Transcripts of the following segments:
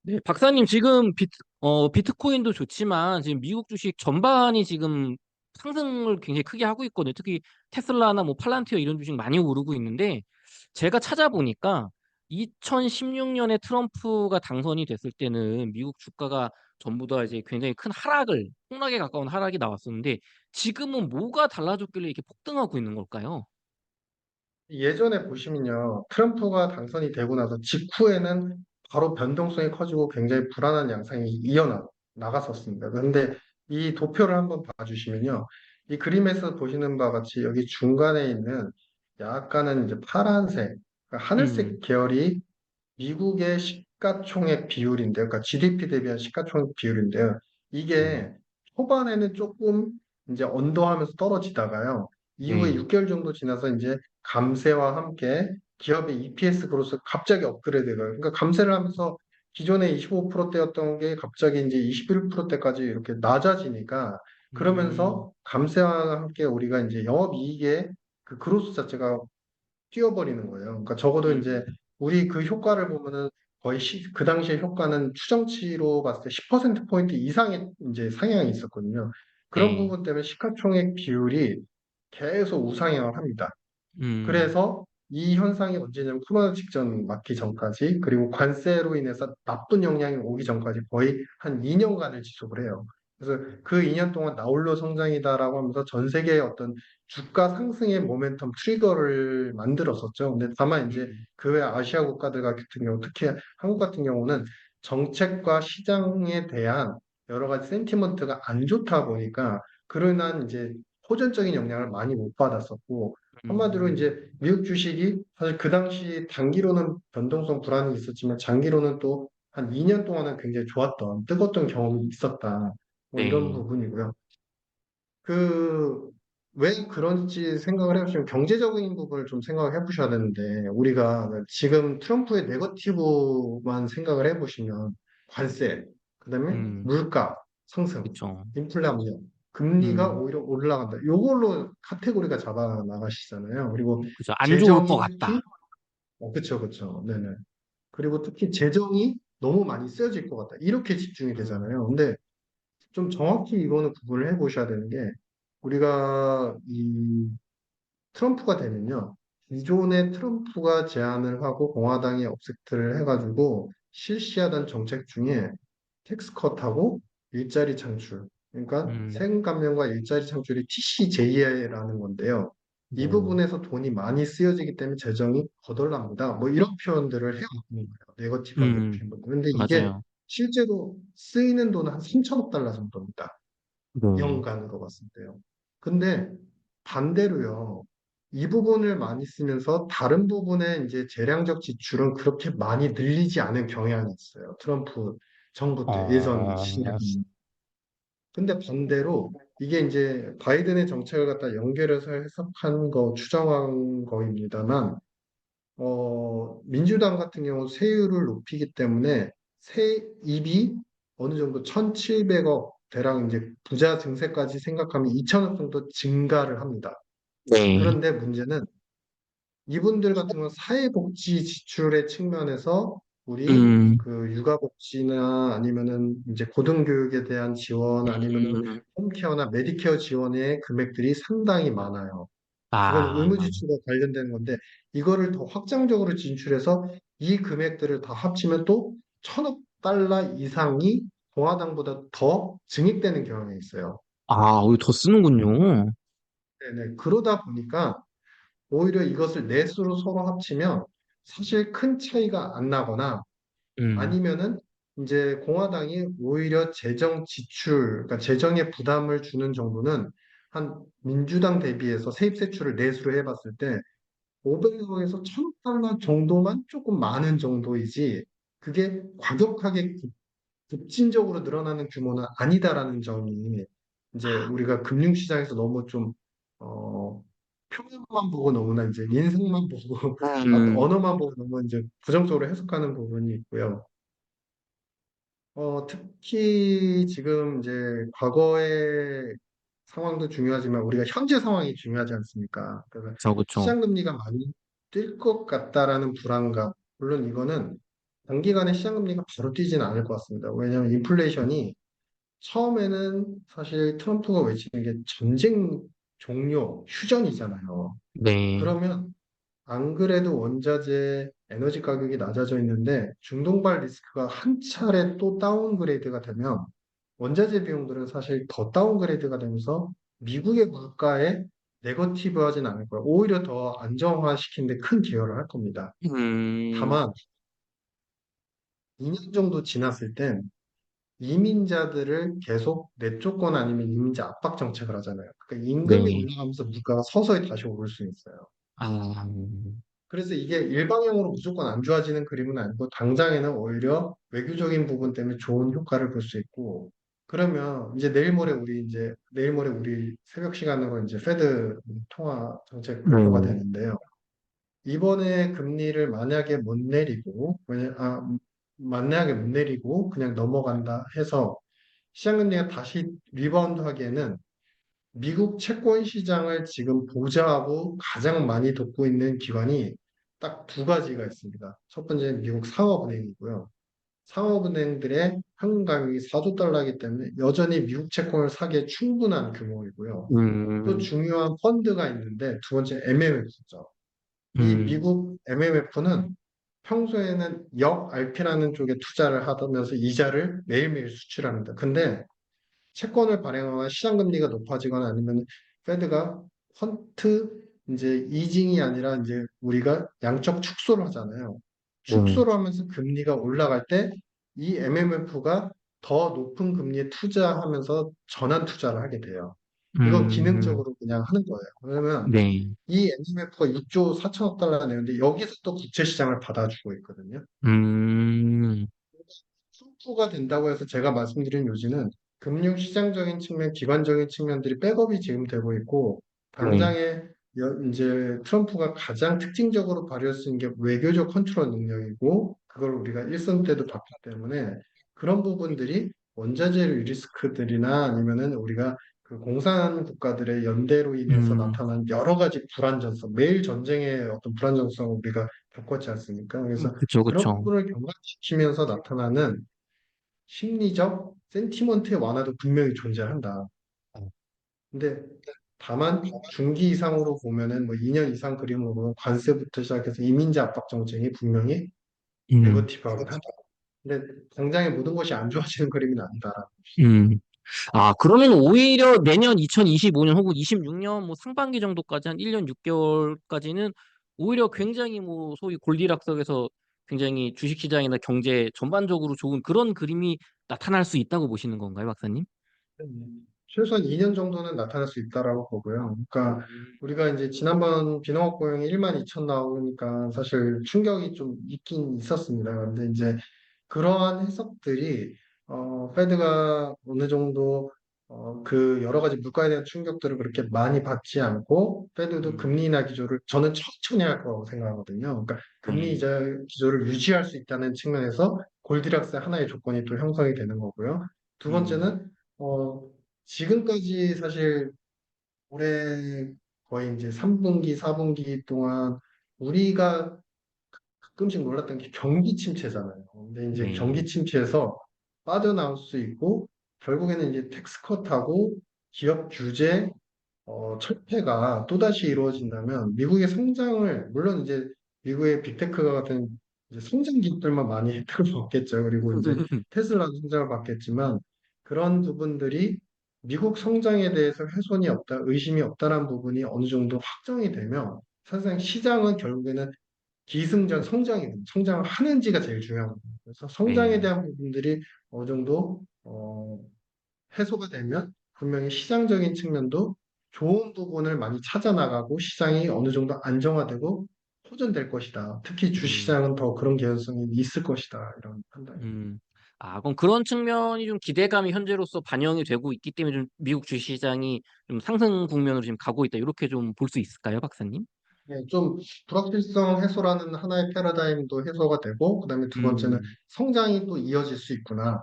네, 박사님 지금 비트코인도 좋지만 지금 미국 주식 전반이 지금 상승을 굉장히 크게 하고 있거든요. 특히 테슬라나 뭐 팔란티어 이런 주식 많이 오르고 있는데 제가 찾아보니까 2016년에 트럼프가 당선이 됐을 때는 미국 주가가 전부 다 이제 굉장히 큰 폭락에 가까운 하락이 나왔었는데 지금은 뭐가 달라졌길래 이렇게 폭등하고 있는 걸까요? 예전에 보시면요, 트럼프가 당선이 되고 나서 직후에는 바로 변동성이 커지고 굉장히 불안한 양상이 나갔었습니다. 그런데 이 도표를 한번 봐주시면요, 이 그림에서 보시는 바와 같이 여기 중간에 있는 약간은 이제 파란색, 그러니까 음, 하늘색 계열이 미국의 시가총액 비율인데요. 그러니까 GDP 대비한 시가총액 비율인데요. 네. 이게 초반에는 조금 이제 언더하면서 떨어지다가요. 이후에 네. 6개월 정도 지나서 이제 감세와 함께 기업의 EPS 그로서 갑자기 업그레이드가 그러니까 감세를 하면서 기존에 25%대였던 게 갑자기 이제 21%대까지 이렇게 낮아지니까 음, 그러면서 감세와 함께 우리가 이제 영업이익의 그 그로스 자체가 뛰어버리는 거예요. 그러니까 적어도 이제 음, 우리 그 효과를 보면은 거의 그 당시의 효과는 추정치로 봤을 때 10%포인트 이상의 이제 상향이 있었거든요. 그런 네. 부분 때문에 시가총액 비율이 계속 우상향을 합니다. 음, 그래서 이 현상이 언제냐면 코로나 직전 맞기 전까지 그리고 관세로 인해서 나쁜 영향이 오기 전까지 거의 한 2년간을 지속을 해요. 그래서 그 2년 동안 나홀로 성장이다라고 하면서 전 세계의 어떤 주가 상승의 모멘텀 트리거를 만들었었죠. 근데 다만 이제 음, 그 외 아시아 국가들 같은 경우, 특히 한국 같은 경우는 정책과 시장에 대한 여러 가지 센티먼트가 안 좋다 보니까 그로 인한 이제 호전적인 영향을 많이 못 받았었고 한마디로 음, 이제 미국 주식이 사실 그 당시 단기로는 변동성 불안이 있었지만 장기로는 또 한 2년 동안은 굉장히 좋았던 뜨거웠던 경험이 있었다. 뭐 이런 네. 부분이고요. 그 왜 그런지 생각을 해보시면 경제적인 부분을 좀 생각을 해보셔야 되는데 우리가 지금 트럼프의 네거티브만 생각을 해보시면 관세, 그다음에 음, 물가 상승, 그쵸. 인플레 압력, 금리가 음, 오히려 올라간다. 요걸로 카테고리가 잡아 나가시잖아요. 그리고 그죠. 안 좋을 것 재정이 같다. 특히 그쵸, 그쵸. 네네. 그리고 특히 재정이 너무 많이 쓰여질 것 같다. 이렇게 집중이 음, 되잖아요. 근데 좀 정확히 이거는 구분을 해보셔야 되는 게 우리가 이 트럼프가 되면요. 기존의 트럼프가 제안을 하고 공화당이 업색트를 해가지고 실시하던 정책 중에 텍스 컷하고 일자리 창출. 그러니까 음, 세금 감면과 일자리 창출이 TCJA라는 건데요. 이 네. 부분에서 돈이 많이 쓰여지기 때문에 재정이 거덜납니다. 뭐 이런 표현들을 해왔는 거예요. 네거티브하게 음, 보시는 분들. 그런데 이게 맞아요. 실제로 쓰이는 돈은 한 3천억 달러 정도입니다. 네. 연간으로 봤을 때요. 근데 반대로요. 이 부분을 많이 쓰면서 다른 부분에 이제 재량적 지출은 그렇게 많이 늘리지 않은 경향이 있어요. 트럼프 정부 때 예전 어, 시기는. 근데 반대로 이게 이제 바이든의 정책을 갖다 연결해서 해석한 거, 추정한 거입니다만, 민주당 같은 경우 세율을 높이기 때문에 세입이 어느 정도 1,700억 대략 이제 부자 증세까지 생각하면 2천억 정도 증가를 합니다. 네. 그런데 문제는 이분들 같은 경우는 사회복지 지출의 측면에서 우리 음, 그 육아복지나 아니면은 이제 고등교육에 대한 지원 아니면은 음, 홈케어나 메디케어 지원의 금액들이 상당히 많아요. 그건 아, 의무지출과 관련된 건데 이거를 더 확장적으로 진출해서 이 금액들을 다 합치면 또 1,000억 달러 이상이 공화당보다 더 증액되는 경향이 있어요. 우리 더 쓰는군요. 네네. 그러다 보니까 오히려 이것을 넷으로 서로 합치면 사실 큰 차이가 안 나거나 음, 아니면은 이제 공화당이 오히려 재정 지출, 그러니까 재정에 부담을 주는 정도는 한 민주당 대비해서 세입 세출을 넷으로 해봤을 때 500억에서 1,000달러 정도만 조금 많은 정도이지 그게 과격하게 급진적으로 늘어나는 규모는 아니다라는 점이 이제 우리가 금융시장에서 너무 좀 어, 표면만 보고 너무나 이제 인상만 보고 어떤 음, 언어만 보고 너무 이제 부정적으로 해석하는 부분이 있고요. 특히 지금 이제 과거의 상황도 중요하지만 우리가 현재 상황이 중요하지 않습니까? 그래서 그쵸, 그쵸. 시장 금리가 많이 뛸 것 같다라는 불안감. 물론 이거는 단기간에 시장 금리가 바로 뛰지는 않을 것 같습니다. 왜냐하면 인플레이션이 처음에는 사실 트럼프가 외치는 게 전쟁 종료, 휴전이잖아요. 네. 그러면 안 그래도 원자재, 에너지 가격이 낮아져 있는데 중동발 리스크가 한 차례 또 다운그레이드가 되면 원자재 비용들은 사실 더 다운그레이드가 되면서 미국의 물가에 네거티브 하진 않을 거예요. 오히려 더 안정화시키는 데 큰 기여를 할 겁니다. 음, 다만 2년 정도 지났을 땐 이민자들을 계속 내쫓거나 아니면 이민자 압박 정책을 하잖아요. 그러니까 임금이 네. 올라가면서 물가가 서서히 다시 오를 수 있어요. 아, 그래서 이게 일방향으로 무조건 안 좋아지는 그림은 아니고 당장에는 오히려 외교적인 부분 때문에 좋은 효과를 볼 수 있고 그러면 이제 내일 모레 우리 새벽 시간으로 이제 페드 통화 정책 발표가 음, 되는데요. 이번에 금리를 만약에 못 내리고 그냥 넘어간다 해서 시장 금리가 다시 리바운드 하기에는 미국 채권 시장을 지금 보좌하고 가장 많이 돕고 있는 기관이 딱 두 가지가 있습니다. 첫 번째는 미국 상업은행이고요. 상업은행들의 현금 가격이 4조 달러이기 때문에 여전히 미국 채권을 사기에 충분한 규모이고요. 또 음, 중요한 펀드가 있는데 두 번째 MMF죠. 이 음, 미국 MMF는 평소에는 역 RP라는 쪽에 투자를 하면서 이자를 매일매일 수출합니다. 근데 채권을 발행하거나 시장 금리가 높아지거나 아니면 페드가 퀀트 이제 이징이 아니라 이제 우리가 양적 축소를 하잖아요. 네. 축소를 하면서 금리가 올라갈 때 이 MMF가 더 높은 금리에 투자하면서 전환 투자를 하게 돼요. 이건 음, 기능적으로 그냥 하는 거예요. 그러면 네. 이 MMF가 6조 4천억 달러 내는데 여기서 또 국채 시장을 받아주고 있거든요. 음, 출구가 된다고 해서 제가 말씀드린 요지는 금융시장적인 측면, 기관적인 측면들이 백업이 지금 되고 있고, 네. 당장에 이제 트럼프가 가장 특징적으로 발휘할 수 있는 게 외교적 컨트롤 능력이고, 그걸 우리가 일선 때도 봤기 때문에 그런 부분들이 원자재 리스크들이나 아니면은 우리가 그 공산 국가들의 연대로 인해서 음, 나타난 여러 가지 불안정성, 매일 전쟁의 어떤 불안정성을 우리가 겪었지 않습니까? 그래서 그쵸, 그런 그쵸. 부분을 경감시키면서 나타나는 심리적 센티먼트의 완화도 분명히 존재한다. 근데 다만 중기 이상으로 보면은 뭐 2년 이상 그림으로 보면 관세부터 시작해서 이민자 압박 정책이 분명히 음, 네거티브하긴 하다. 근데 당장에 모든 것이 안 좋아지는 그림은 아니다라는 것이죠. 음. 아, 그러면 오히려 내년 2025년 혹은 26년 뭐 상반기 정도까지 한 1년 6개월까지는 오히려 굉장히 뭐 소위 골디락석에서 굉장히 주식시장이나 경제 전반적으로 좋은 그런 그림이 나타날 수 있다고 보시는 건가요, 박사님? 최소한 2년 정도는 나타날 수 있다라고 보고요. 그러니까 우리가 이제 지난번 비농업 고용이 1만 2천 나오니까 사실 충격이 좀 있긴 있었습니다. 그런데 이제 그러한 해석들이 페드가 어느 정도 그 여러 가지 물가에 대한 충격들을 그렇게 많이 받지 않고 페드도 음, 금리 인하 기조를 저는 천천히 할 거라고 생각하거든요. 그러니까 금리 네. 이자 기조를 유지할 수 있다는 측면에서 골디락스의 하나의 조건이 또 형성이 되는 거고요. 두 음, 번째는 어, 지금까지 사실 올해 거의 이제 3분기, 4분기 동안 우리가 가끔씩 놀랐던 게 경기 침체잖아요. 근데 이제 경기 네. 침체에서 빠져나올 수 있고 결국에는 이제 텍스컷하고 기업 규제 철폐가 또다시 이루어진다면 미국의 성장을 물론 이제 미국의 빅테크가 같은 이제 성장 기업들만 많이 혜택을 받겠죠. 그리고 이제 테슬라도 성장을 받겠지만 그런 부분들이 미국 성장에 대해서 훼손이 없다, 의심이 없다라는 부분이 어느 정도 확정이 되면 사실상 시장은 결국에는 기승전 성장입니다. 성장을 하는지가 제일 중요한 겁니다. 그래서 성장에 네. 대한 부분들이 어느 정도 해소가 되면 분명히 시장적인 측면도 좋은 부분을 많이 찾아 나가고 시장이 어느 정도 안정화되고 호전될 것이다. 특히 음. 주시장은 더 그런 개연성이 있을 것이다. 이런 판단입니다. 음. 아, 그럼 그런 측면이 좀 기대감이 현재로서 반영이 되고 있기 때문에 좀 미국 주시장이 좀 상승 국면으로 지금 가고 있다. 이렇게 좀 볼 수 있을까요, 박사님? 네, 좀 불확실성 해소라는 하나의 패러다임도 해소가 되고, 그다음에 두 번째는 음. 성장이 또 이어질 수 있구나.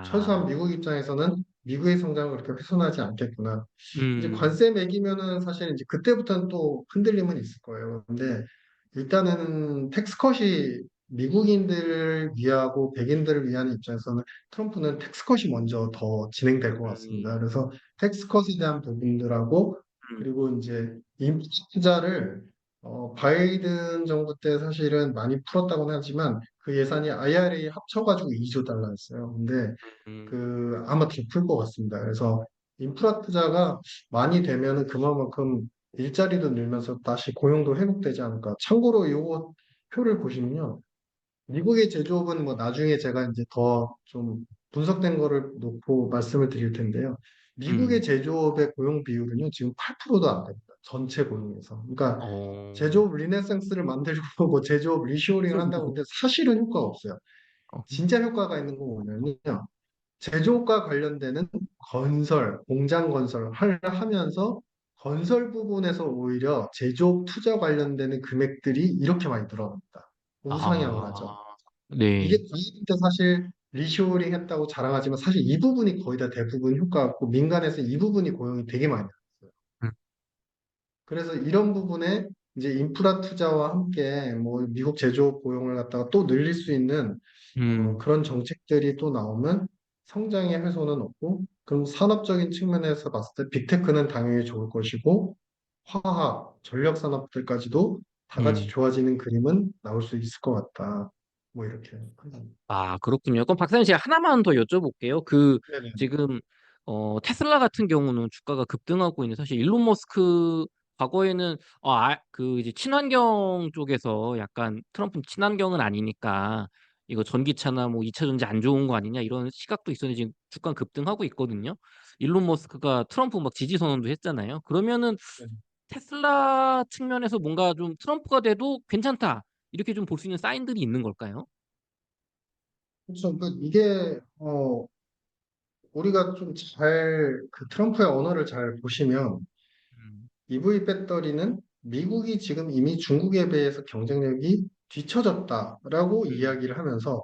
최소한 아, 미국 입장에서는 미국의 성장을 그렇게 훼손하지 않겠구나. 이제 음, 관세 매기면은 사실 이제 그때부터는 또 흔들림은 있을 거예요. 근데 일단은 텍스컷이 미국인들을 위하고 백인들을 위한 입장에서는 트럼프는 텍스컷이 먼저 더 진행될 것 같습니다. 음, 그래서 텍스컷에 대한 부분들하고 음, 그리고 이제 인프라 투자를 바이든 정부 때 사실은 많이 풀었다고는 하지만 그 예산이 IRA 합쳐가지고 2조 달러였어요. 근데 음, 그 아마 더 풀 것 같습니다. 그래서 인프라 투자가 많이 되면은 그만큼 일자리도 늘면서 다시 고용도 회복되지 않을까. 참고로 요거 표를 보시면요. 미국의 제조업은 뭐 나중에 제가 이제 더 좀 분석된 거를 놓고 말씀을 드릴 텐데요. 미국의 음, 제조업의 고용 비율은요, 지금 8%도 안 됩니다. 전체 고용에서. 그러니까 어, 제조업 리네상스를 만들고 뭐 제조업 리쇼링을 한다고 하는데 사실은 효과가 없어요. 어, 진짜 효과가 있는 건 뭐냐면요. 제조업과 관련되는 건설, 공장 건설을 하면서 건설 부분에서 오히려 제조업 투자 관련되는 금액들이 이렇게 많이 늘어납니다. 우상향을 하죠. 아, 이게 네, 바이든 때 사실 리쇼링 했다고 자랑하지만 사실 이 부분이 거의 다 대부분 효과였고 민간에서 이 부분이 고용이 되게 많이 났어요. 음, 그래서 이런 부분에 이제 인프라 투자와 함께 뭐 미국 제조업 고용을 갖다가 또 늘릴 수 있는 음, 그런 정책들이 또 나오면 성장의 훼손은 없고, 그럼 산업적인 측면에서 봤을 때 빅테크는 당연히 좋을 것이고, 화학, 전력 산업들까지도 다 같이 음. 좋아지는 그림은 나올 수 있을 것 같다. 뭐 이렇게. 아, 그렇군요. 그럼 박사님 제가 하나만 더 여쭤볼게요. 네네. 지금, 테슬라 같은 경우는 주가가 급등하고 있는데, 사실 일론 머스크, 과거에는, 이제 친환경 쪽에서 약간 트럼프는 친환경은 아니니까, 이거 전기차나 뭐 2차 전지 안 좋은 거 아니냐, 이런 시각도 있었는데, 지금 주가 급등하고 있거든요. 일론 머스크가 트럼프 막 지지 선언도 했잖아요. 그러면은 테슬라 측면에서 뭔가 좀 트럼프가 돼도 괜찮다. 이렇게 좀 볼 수 있는 사인들이 있는 걸까요? 그렇죠. 이게 우리가 좀 잘 그 트럼프의 언어를 잘 보시면 음. EV 배터리는 미국이 지금 이미 중국에 비해서 경쟁력이 뒤처졌다라고 음. 이야기를 하면서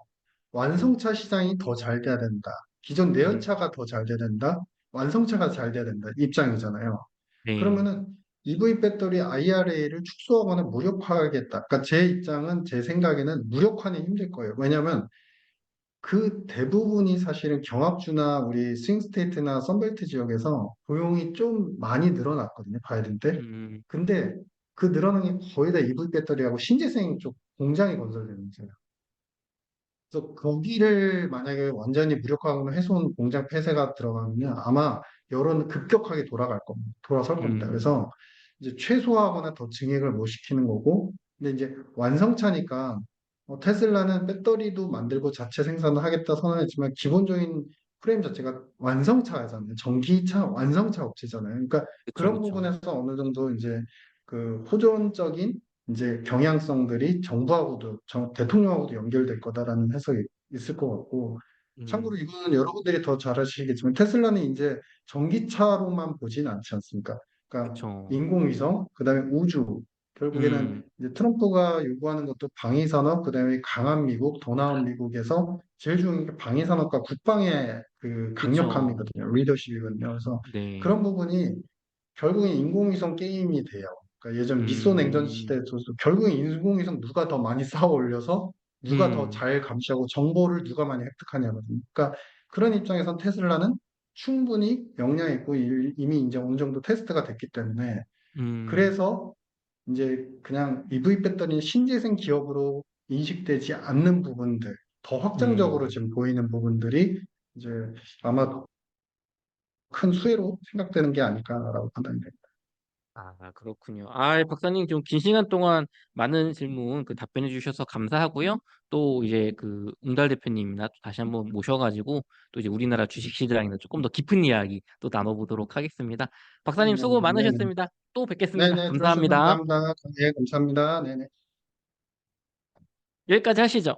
완성차 시장이 더 잘 돼야 된다. 기존 음. 내연차가 더 잘 돼야 된다. 완성차가 잘 돼야 된다. 입장이잖아요. 네. 그러면은 EV 배터리 IRA를 축소하거나 무력화하겠다. 그러니까 제 입장은 제 생각에는 무력화는 힘들 거예요. 왜냐하면 그 대부분이 사실은 경합주나 우리 스윙스테이트나 선벨트 지역에서 고용이 좀 많이 늘어났거든요. 바이든 때. 음. 근데 그 늘어난 게 거의 다 EV 배터리하고 신재생 쪽 공장이 건설되는 거예요. 그래서 거기를 만약에 완전히 무력화하거나 해손 공장 폐쇄가 들어가면 아마 여론은 급격하게 돌아갈 겁니다. 돌아설 겁니다. 음. 그래서 이제 최소화하거나 더 증액을 못 시키는 거고, 근데 이제 완성차니까 테슬라는 배터리도 만들고 자체 생산을 하겠다 선언했지만 기본적인 프레임 자체가 완성차잖아요. 전기차 완성차 업체잖아요. 그러니까 그쵸, 그런 그쵸. 부분에서 어느 정도 이제 그 호전적인 이제 경향성들이 정부하고도 대통령하고도 연결될 거다라는 해석이 있을 것 같고 참고로 음. 이거는 여러분들이 더 잘 아시겠지만 테슬라는 이제 전기차로만 보진 않지 않습니까? 그러니까 그쵸. 인공위성, 그다음에 우주 결국에는 음. 이제 트럼프가 요구하는 것도 방위산업, 그다음에 강한 미국, 더 나은 미국에서 제일 중요한 게 방위산업과 국방의 그 그쵸. 강력함이거든요. 리더십이거든요. 그래서 네. 그런 부분이 결국엔 인공위성 게임이 돼요. 그러니까 예전 미소 냉전 음. 시대에서도 결국엔 인공위성 누가 더 많이 쌓아 올려서 누가 더 음. 잘 감시하고 정보를 누가 많이 획득하냐거든요. 그러니까 그런 입장에선 테슬라는 충분히 역량이 있고 이미 이제 어느 정도 테스트가 됐기 때문에 음. 그래서 이제 그냥 EV 배터리는 신재생 기업으로 인식되지 않는 부분들, 더 확장적으로 음. 지금 보이는 부분들이 이제 아마 큰 수혜로 생각되는 게 아닐까라고 판단이 됩니다. 아, 그렇군요. 박사님 좀 긴 시간 동안 많은 질문 답변해 주셔서 감사하고요. 또 이제 웅달 대표님이나 또 다시 한번 모셔가지고 또 이제 우리나라 주식 시장이나 조금 더 깊은 이야기 또 나눠보도록 하겠습니다. 박사님 수고 네네. 많으셨습니다. 또 뵙겠습니다. 네네. 들어주셔서 감사합니다. 감사합니다. 네, 감사합니다. 네네. 여기까지 하시죠.